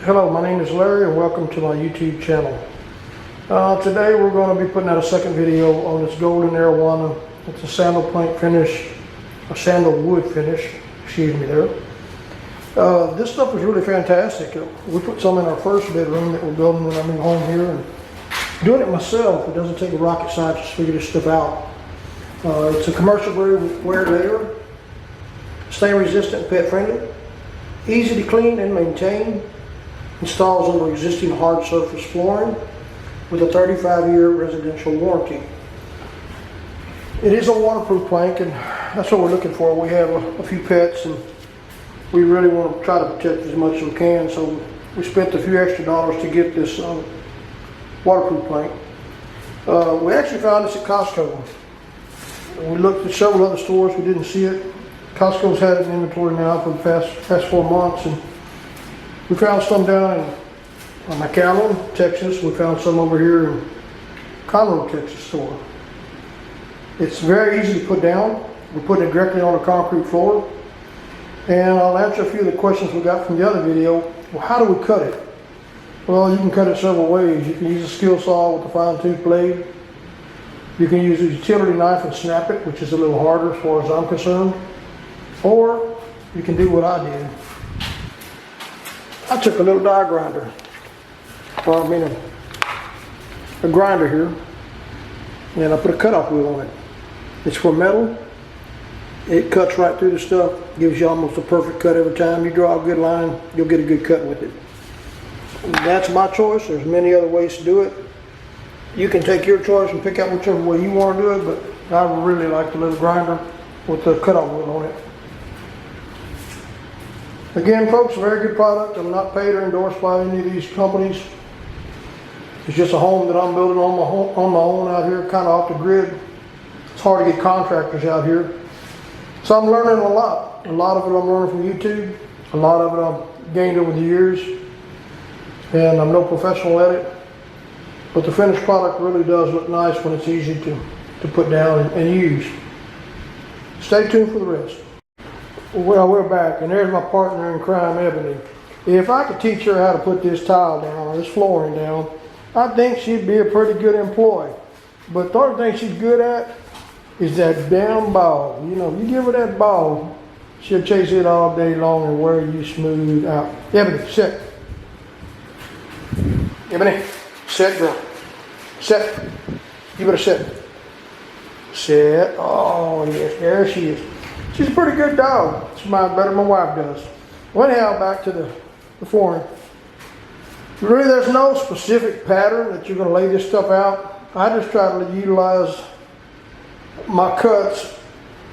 Hello, my name is Larry and welcome to my YouTube channel. Today we're going to be putting out a second video on this Golden Arowana. It's a sandal plank finish, a sandalwood finish, excuse me there. This stuff is really fantastic. We put some in our first bedroom that we're building when I'm in home here, and doing it myself, it doesn't take a rocket scientist to figure this stuff out. It's a commercial grade wear layer, stain resistant, pet friendly, easy to clean and maintain. Installs over existing hard surface flooring with a 35-year residential warranty. It is a waterproof plank, and that's what we're looking for. We have a few pets and we really want to try to protect as much as we can, so we spent a few extra dollars to get this waterproof plank. We actually found this at Costco. We looked at several other stores, we didn't see it. Costco's had it in inventory now for the past 4 months, and we found some down in McAllen, Texas. We found some over here in Conroe, Texas store. It's very easy to put down. We're putting it directly on a concrete floor. And I'll answer a few of the questions we got from the other video. Well, how do we cut it? Well, you can cut it several ways. You can use a skill saw with a fine tooth blade. You can use a utility knife and snap it, which is a little harder as far as I'm concerned. Or you can do what I did. I took a little die grinder, or I mean a grinder here, and I put a cutoff wheel on it. It's for metal. It cuts right through the stuff, gives you almost a perfect cut every time. You draw a good line, you'll get a good cut with it. That's my choice. There's many other ways to do it. You can take your choice and pick out whichever way you want to do it, but I really like the little grinder with the cutoff wheel on it. Again, folks, a very good product. I'm not paid or endorsed by any of these companies. It's just a home that I'm building on my own out here, kind of off the grid. It's hard to get contractors out here. So I'm learning a lot. A lot of it I'm learning from YouTube. A lot of it I've gained over the years. And I'm no professional at it. But the finished product really does look nice when it's easy to put down and use. Stay tuned for the rest. Well, we're back, and there's my partner in crime, Ebony. If I could teach her how to put this tile down, or this flooring down, I think she'd be a pretty good employee. But the only thing she's good at is that damn ball. You know, you give her that ball, she'll chase it all day long and wear you smooth out. Ebony, sit. Ebony, sit, girl. Sit. You better sit. Sit. Oh, yes, there she is. She's a pretty good dog. She smiles better than my wife does. Well, anyhow, back to the flooring. Really, there's no specific pattern that you're going to lay this stuff out. I just try to utilize my cuts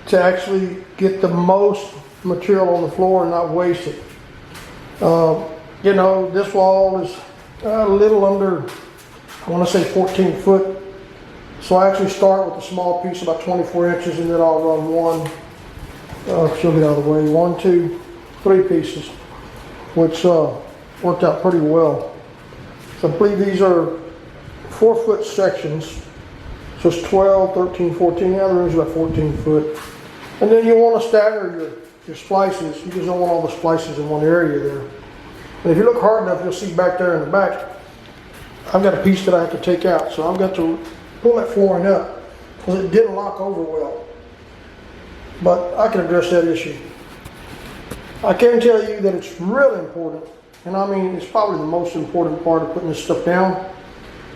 to actually get the most material on the floor and not waste it. You know, this wall is a little under, I want to say 14 foot. So I actually start with a small piece, about 24 inches, and then I'll run one. She'll get out of the way. 1, 2, 3 pieces, which worked out pretty well. So I believe these are 4-foot sections. So it's 12, 13, 14. The other room's about 14 foot. And then you want to stagger your splices. You just don't want all the splices in one area there. And if you look hard enough, you'll see back there in the back, I've got a piece that I have to take out. So I've got to pull that flooring up because it didn't lock over well. But I can address that issue. I can tell you that it's really important, and I mean it's probably the most important part of putting this stuff down,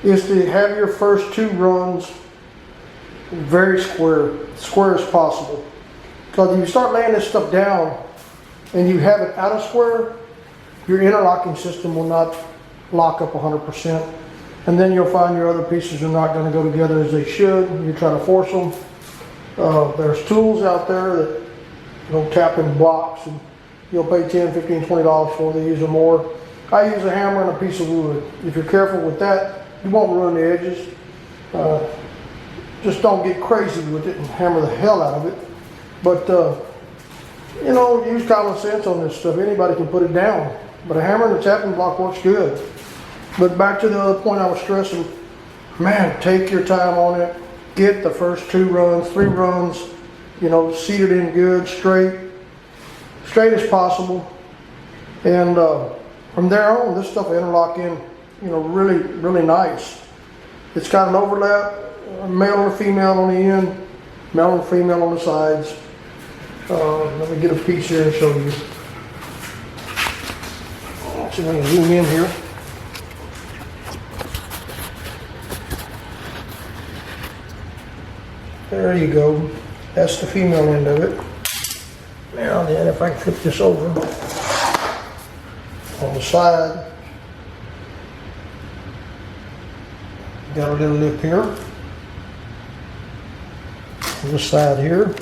is to have your first 2 runs very square as possible. Because if you start laying this stuff down and you have it out of square, your interlocking system will not lock up 100%. And then you'll find your other pieces are not going to go together as they should. You try to force them. There's tools out there that tap in blocks, and you'll pay $10, $15, $20 for these or more. I use a hammer and a piece of wood. If you're careful with that, you won't ruin the edges. Just don't get crazy with it and hammer the hell out of it. But you know, use common sense on this stuff. Anybody can put it down, but a hammer and a tapping block works good. But back to the other point I was stressing, man, take your time on it. Get the first 2 runs, 3 runs, you know, seated in good, straight as possible. And From there on, this stuff will interlock in, you know, really nice. It's got an overlap, male and female on the end, male and female on the sides. Let me get a piece here and show you. Let's see if I can zoom in here. There you go. That's the female end of it. Now then, if I can flip this over on the side, got a little lip here. On this side here,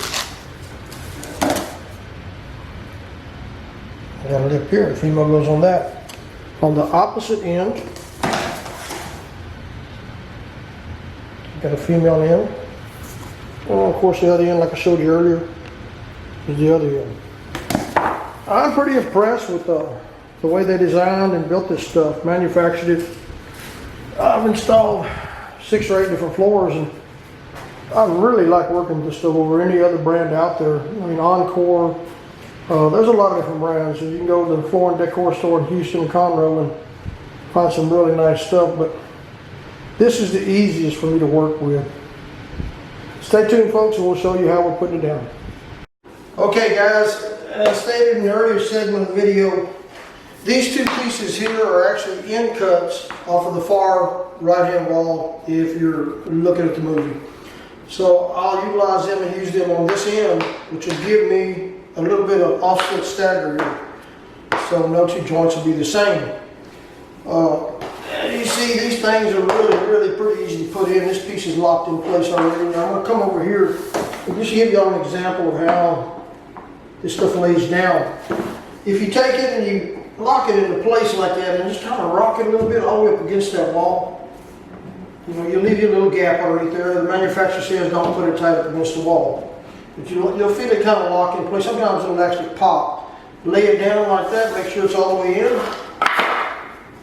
got a lip here. The female goes on that. On the opposite end, got a female end. And of course, the other end, like I showed you earlier, is the other end. I'm pretty impressed with the way they designed and built this stuff, manufactured it. I've installed 6 or 8 different floors, and I really like working with this stuff over any other brand out there. I mean, Encore. There's a lot of different brands. You can go to the floor and decor store in Houston, Conroe, and find some really nice stuff. But this is the easiest for me to work with. Stay tuned, folks, and we'll show you how we're putting it down. Okay, guys, as stated in the earlier segment of the video, these 2 pieces here are actually end cuts off of the far right-hand wall if you're looking at the movie. So I'll utilize them and use them on this end, which will give me a little bit of offset stagger here. So no 2 joints will be the same. You see, these things are really pretty easy to put in. This piece is locked in place already. Now I'm going to come over here and just give y'all an example of how this stuff lays down. If you take it and you lock it into place like that and just kind of rock it a little bit all the way up against that wall, you know, you'll leave you a little gap underneath there. The manufacturer says don't put it tight up against the wall. But you'll feel it kind of lock in place. Sometimes it'll actually pop. Lay it down like that, make sure it's all the way in.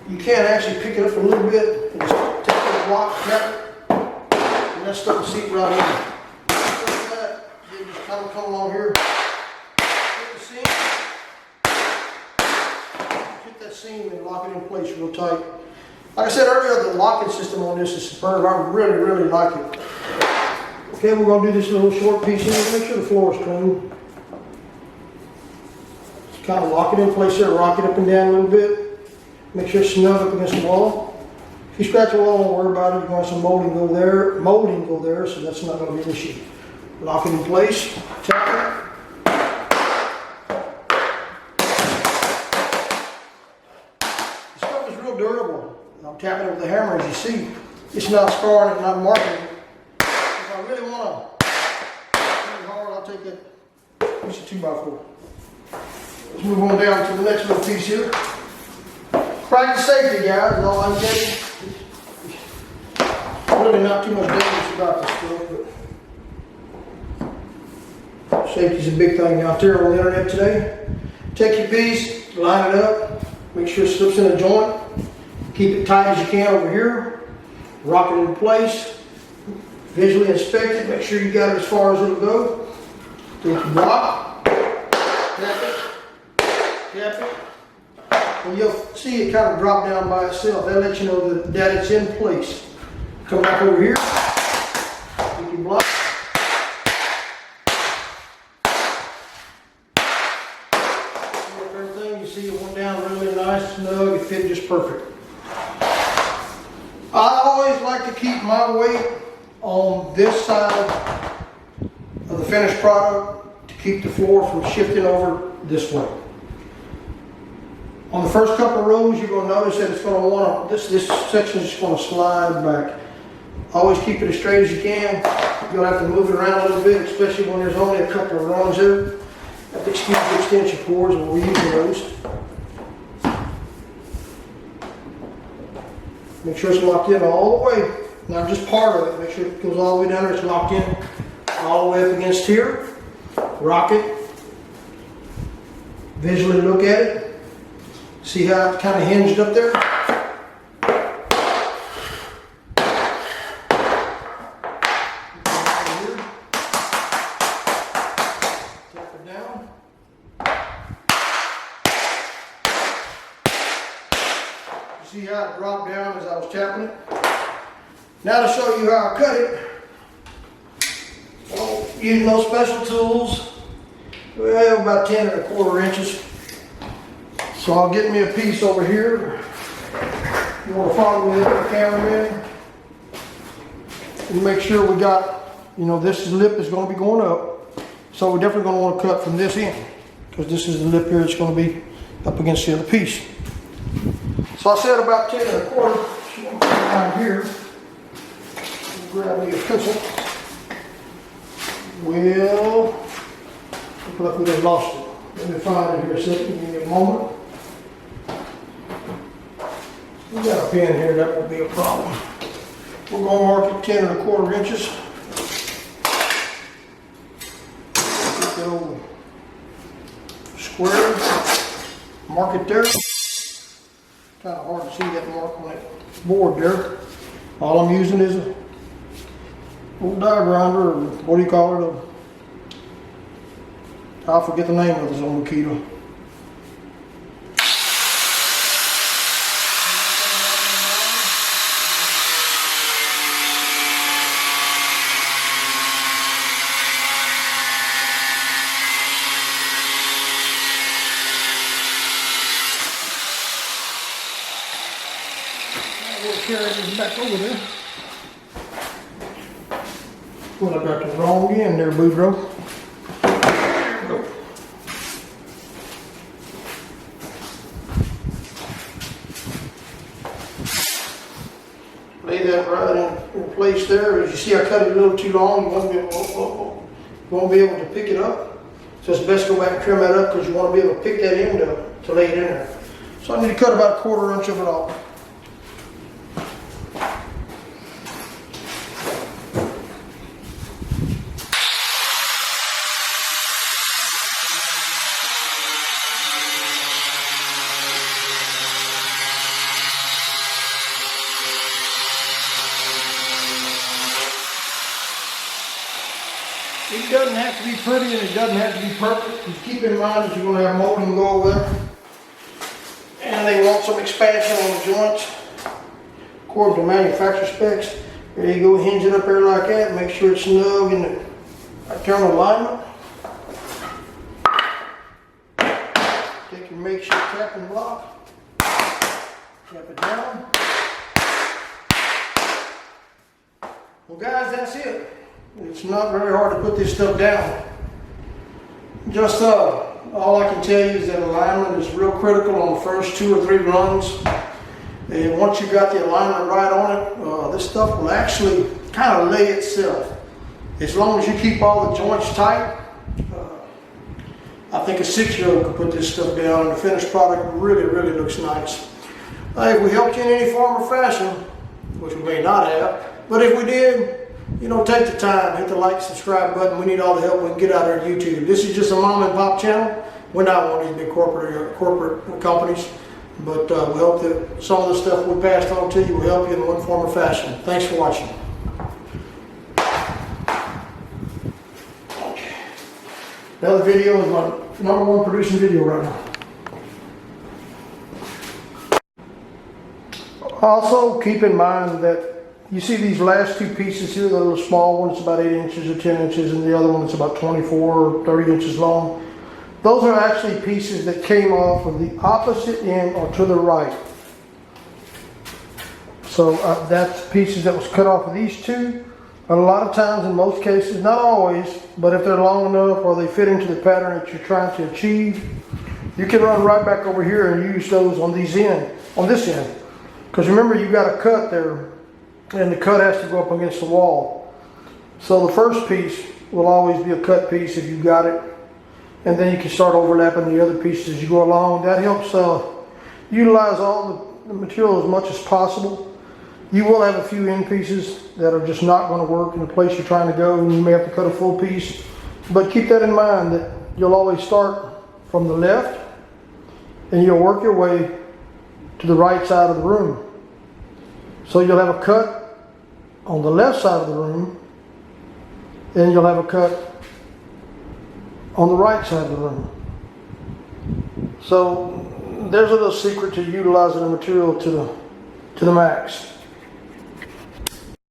You can actually pick it up a little bit and just take the block, tap it, and that stuff will seat right in. Like that, then just kind of come along here, hit the seam, hit that seam and lock it in place real tight. Like I said earlier, the locking system on this is superb. I really like it. Okay, we're going to do this little short piece here. Make sure the floor is clean. Just kind of lock it in place there, rock it up and down a little bit. Make sure it's snug up against the wall. If you scratch the wall, don't worry about it. You're going to have some molding go there, so that's not going to be an issue. Lock it in place, tap it. This stuff is real durable. I'm tapping it with the hammer, as you see. It's not scarring it, not marking it. If I really want to hit it hard, I'll take that piece of 2x4. Let's move on down to the next little piece here. Practice safety, guys, is all I'm getting. Really not too much dangerous about this stuff, but safety's a big thing out there on the internet today. Take your piece, line it up, make sure it slips in a joint. Keep it tight as you can over here. Rock it in place. Visually inspect it, make sure you got it as far as it'll go. Take your block, tap it, tap it. And you'll see it kind of drop down by itself. That'll let you know that it's in place. Come back over here. Take your block. Everything, you see it went down really nice, snug, it fit just perfect. I always like to keep my weight on this side of the finished product to keep the floor from shifting over this way. On the first couple of rows, you're going to notice that it's going to want to, this section is just going to slide back. Always keep it as straight as you can. You're going to have to move it around a little bit, especially when there's only a couple of runs there. You have to excuse the extension cords when we're using those. Make sure it's locked in all the way, not just part of it. Make sure it goes all the way down there, it's locked in all the way up against here. Rock it. Visually look at it. See how it's kind of hinged up there? Tap it down. See how it dropped down as I was tapping it? Now to show you how I cut it. So, using those special tools, well, about 10 1/4 inches. So I'll get me a piece over here. You want to follow me with the cameraman. And make sure we got, this lip is going to be going up. So we're definitely going to want to cut from this end, because this is the lip here that's going to be up against the other piece. So I said about 10 1/4. So I'm down here. Grab me a pencil. Well, looks like we just lost it. Let me find it here a second. Give me a moment. We got a pen here, that won't be a problem. We're going to mark it 10 1/4 inches. Get the old square. Mark it there. Kind of hard to see that mark on that board there. All I'm using is a old die grinder, or what do you call it? I forget the name of this on Makita. We'll carry this back over there. Well, I got the wrong end there, Boudreaux. There we go. Lay that right in place there. As you see, I cut it a little too long. You won't be able to pick it up. So it's best to go back and trim that up, because you want to be able to pick that end up to lay it in there. So I need to cut about 1/4 inch of it off. It doesn't have to be pretty, and it doesn't have to be perfect. Just keep in mind that you're going to have molding go over there. And they want some expansion on the joints. According to manufacturer specs, there you go, hinge it up there like that. Make sure it's snug in the internal alignment. Take your makeshift tapping block. Tap it down. Well guys, that's it. It's not very hard to put this stuff down. Just all I can tell you is that alignment is real critical on the first 2 or 3 runs. And once you got the alignment right on it, this stuff will actually kind of lay itself. As long as you keep all the joints tight, I think a 6-year-old could put this stuff down, and the finished product really, really looks nice. If we helped you in any form or fashion, which we may not have, but if we did, take the time, hit the like, subscribe button. We need all the help we can get out of YouTube. This is just a mom and pop channel. We're not one of these big corporate companies, but we hope that some of the stuff we passed on to you will help you in one form or fashion. Thanks for watching. Okay. The other video is my #1 producing video right now. Also, keep in mind that you see these last 2 pieces here, the little small one, it's about 8 inches or 10 inches, and the other one is about 24 or 30 inches long. Those are actually pieces that came off of the opposite end or to the right. So that's pieces that was cut off of these 2. And a lot of times, in most cases, not always, but if they're long enough or they fit into the pattern that you're trying to achieve, you can run right back over here and use those on this end. Because remember, you got a cut there, and the cut has to go up against the wall. So the first piece will always be a cut piece if you got it, and then you can start overlapping the other pieces as you go along. That helps utilize all the material as much as possible. You will have a few end pieces that are just not going to work in the place you're trying to go, and you may have to cut a full piece. But keep that in mind, that you'll always start from the left, and you'll work your way to the right side of the room. So you'll have a cut on the left side of the room, and you'll have a cut on the right side of the room. So there's a little secret to utilizing the material to to the max.